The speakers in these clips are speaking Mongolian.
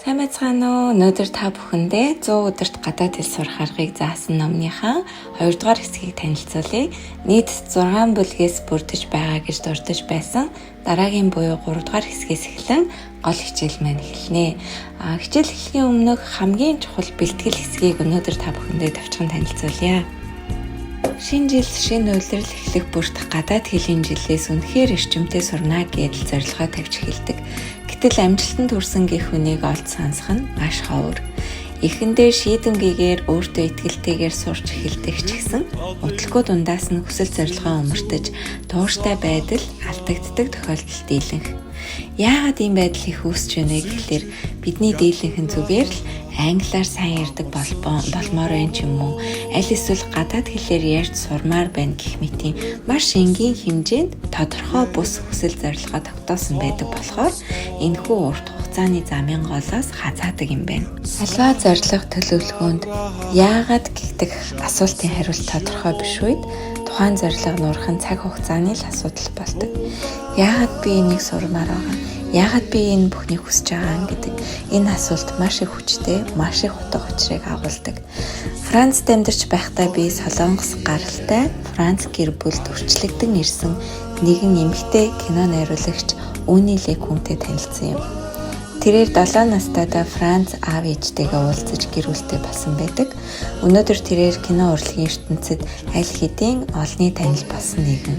Хамаацгаана уу. Өнөөдөр та бүхэндээ 100 өдөрт гадаад хэл сурах аргыг заасан номныхаа 2 дугаар хэсгийг танилцуулъя. Нийт 6 бүлгээс бүрдэж байгаа гэж дурдж байсан. Дараагийн буюу 3 дугаар хэсгээс эхлэн гол хичээл маань эхэлнэ. Хичээл эхлэхийн өмнөх хамгийн чухал бэлтгэл хэсгийг өнөөдөр та бүхэндээ товчхон танилцуулъя. Шинэ жил, шинэ үйлрэл эхлэх бүрт гадаад хэлний жилээс үнэхээр эрчимтэй сурна гэдэл зорилгоо тавьж эхэлдэг. Гэтэл амжилтанд хүрсэн гэх хүнийг олж сонсох нь маш ховор. Эхэндээ шийдэмгийгээр өөртөө итгэлтэйгээр сурч эхэлдэг ч гэсэн удалгүй дундаас нь хүсэл зорилгоо өмөртөж тууштай байдал алдагддаг тохиолдол дийлэнх. Яагаад ийм байдал их үүсч байна гэхлээр бидний дийлэнх нь зүгээр л англиар сайн ярьдаг болмоор байна ч юм уу, аль эсвэл гадаад хэлээр ярьж сурмаар байна гэх мэтийн маш энгийн хэмжээнд тодорхой бус хүсэл зорилгоо тогтоосон байдаг болохоор энэхүү урт хугацааны замын голоос хазаадаг юм байна. Аливаа зорилго төлөвлөгөөнд яагаад гэх асуултын хариулт тодорхой биш үед тухайн зорилго нуурах нь цаг хугацааны л асуудал болдог. Яагаад би энийг сурмаар байгаа? Яагаад би энэ бүхнийг хүсэж байгаа гэдэг энэ асуулт маш их хүчтэй, маш их утга учирыг агуулдаг. Францд амьдарч байхдаа би Солонгос гаралтай Франц гэр бүлд өрчлөгдөн ирсэн нэгэн эмэгтэй кино найруулагч Үни Ле хүнтэй танилцсан юм. Тэрээр 7 настайдаа Франц аав ээжтэйгээ уулзаж гэр бүлтэй болсон байдаг. Өнөөдөр тэрээр кино урлагийн ертөнцид аль хэдийн олонний танил болсон нэгэн.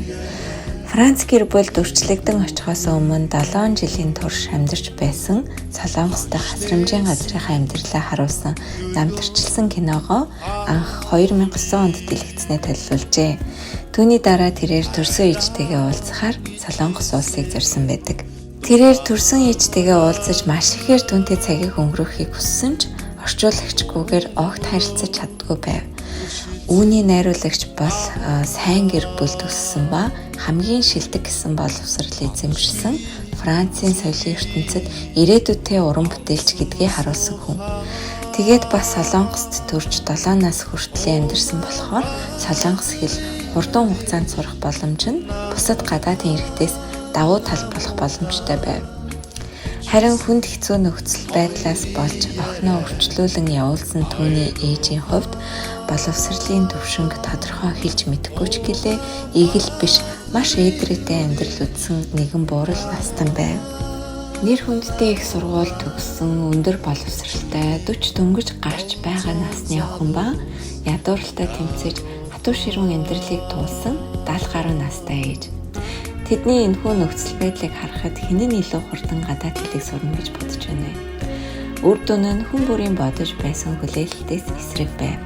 Франц гэр бүлд өрчлөгдөн очихоос өмнө 7 жилийн турш амьдарч байсан Солонгостой хасрамжийн газрынхаа амьдралаа харуулсан намтарчилсан киногоо анх 2009 онд дэлгэцнээ төлөвлөжээ. Түүний дараа тэрээр төрсөн ээжтэйгээ уулзахаар Солонгос улсыг зорьсон байдаг. Тэрээр төрсөн ээжтэйгээ уулзаж маш ихээр түүнтэй цагийг өнгөрөөхийг хүссэн ч орчуулагчгүйгээр огт харилцаж чаддгүй байв. Үүний найруулагч бол сайн гэр бүлд өссөн ба хамгийн шилдэг гэсэн боловсролыг эзэмшсэн Францын соёлын ертөнцид ирээдүйдээ уран бүтээлч гэдгийг харуулсан хүн. Тэгээд бас Солонгост төрж 7 нас хүртэл амьдарсан болохоор солонгос хэл хурдан хугацаанд сурах боломж нь бусад гадаадын иргэдээс давуу тал болох боломжтой байв. Харин хүнд хэцүү нөхцөл байдлаас болж охиноо өрчлүүлэн явуулсан түүний ээжийн хувьд боловсролын төвшинг тодорхой хэлж мэдэхгүй ч гэлээ игэл биш маш ээдрээтэй амьдрал үтсэн нэгэн буурал настан байв. Нэр хүндтэй их сургууль төгссөн өндөр боловсралтай 40 дөнгөж гарч байгаа насны охин ба ядууралтай тэмцэж хатуу ширүүн амьдралыг туулсан 70 гаруй настай ээж. Тэдний энэхүү нөхцөл байдлыг харахад хэн нь илүү хурдан гадаад хэлийг сурна гэж бодож байна вэ? Үр дүн нь хүн бүрийн бодож байсан хүлээлтээс эсрэг байв.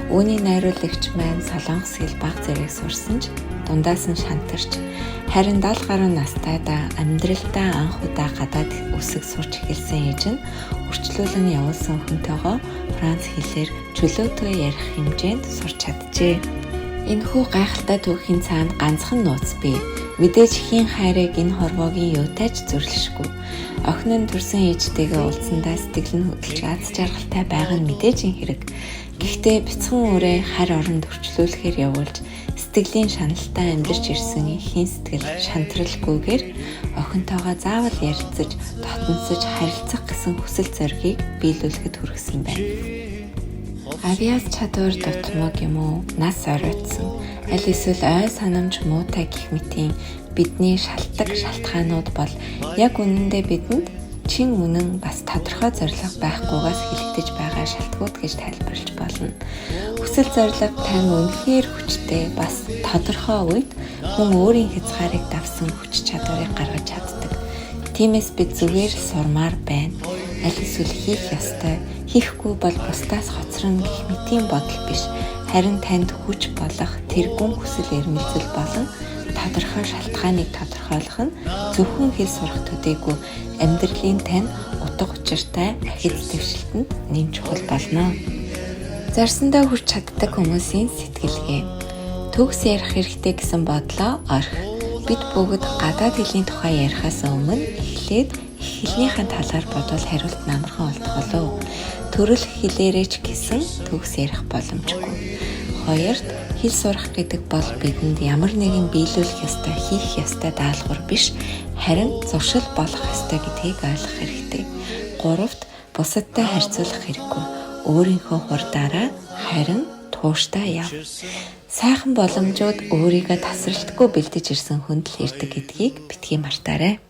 Үүний найруулагч маань солонгос хэл бага зэрэг сурсан ч дундаас нь шантарч харин 70 гаруй настайдаа амьдралдаа анх удаа гадаад үсэг сурч эхэлсэн ээж нь өрчлүүлэн явуулсан охинтойгоо Франц хэлээр чөлөөтэй ярих хэмжээнд сурч чаджээ. Энэхүү гайхалтай түүхийн цаанд ганцхан нууц бий. Мэдээж хийн хайрыг энэ хорвоогийн юутай ч зөрчилшгүй. Охин нь төрсэн ээжтэйгээ уулзсандаа сэтгэл нь хөдөлж аз жаргалтай байгаа нь мэдээж хэрэг. Гэхдээ бяцхан үрээ харь оронд өрчлүүлэхээр явуулж сэтгэлийн шаналтай амьдарч ирсэн хийн сэтгэл шантралгүйгээр охинтойгоо заавал ярилцаж, дотносож харилцах гэсэн хүсэл зоригийг биелүүлэхэд хүргэсэн байна. Авиас чадвар дутмаг юм уу? Нас оройтсон. Аль эсвэл ой санамж муутай гэх мэтийн бидний шалтгаан шалтгаанууд бол яг үнэндээ бидэнд чин үнэн бас тодорхой зорилго байхгүйгээс хэлэгдэж байгаа шалтгууд гэж тайлбарлаж болно. Хүсэл зорилго тань үнэхээр хүчтэй бас тодорхой үед хүн өөрийн хязгаарыг давсан хүч чадварыг гаргаж чаддаг. Тиймээс бид зүгээр сурмаар байна. Аль эсвэл хийх ёстой, хийхгүй бол бусдаас хоцрон гэх мэтийн бодол биш. Харин танд хүч болох тэргүүн хүсэл эрмэлзэл болон тодорхой шалтгааныг тодорхойлох нь зөвхөн хэл сурах төдийгүй амьдралын тань утга учиртай ахиц дэвшилтэнд нэн чухал болно. Зорьсондоо хүрч чаддаг хүмүүсийн сэтгэлгээ. Төгс ярих хэрэгтэй гэсэн бодлоо орхи. Бид бүгд гадаад хэлний тухай ярихаас өмнө эхлээд хэлнийхэн талаар бодвол хариулт намархан олдох болов. Төрөл хэлээрээ ч гэсэн төгс ярих боломжгүй. Хоёрт хэл сурах гэдэг бол бидэнд ямар нэгэн биелүүлэх ёстой, хийх ёстой даалгавар биш, харин зуршил болох ёстой гэдгийг ойлгох хэрэгтэй. Гуравт бусадтай харьцуулах хэрэггүй. Өөрийнхөө хурдаараа харин тууштай яв. Сайхан боломжууд өөрийгөө тасралтгүй бэлдэж ирсэн хүнд л ирдэг гэдгийг битгий мартаарай.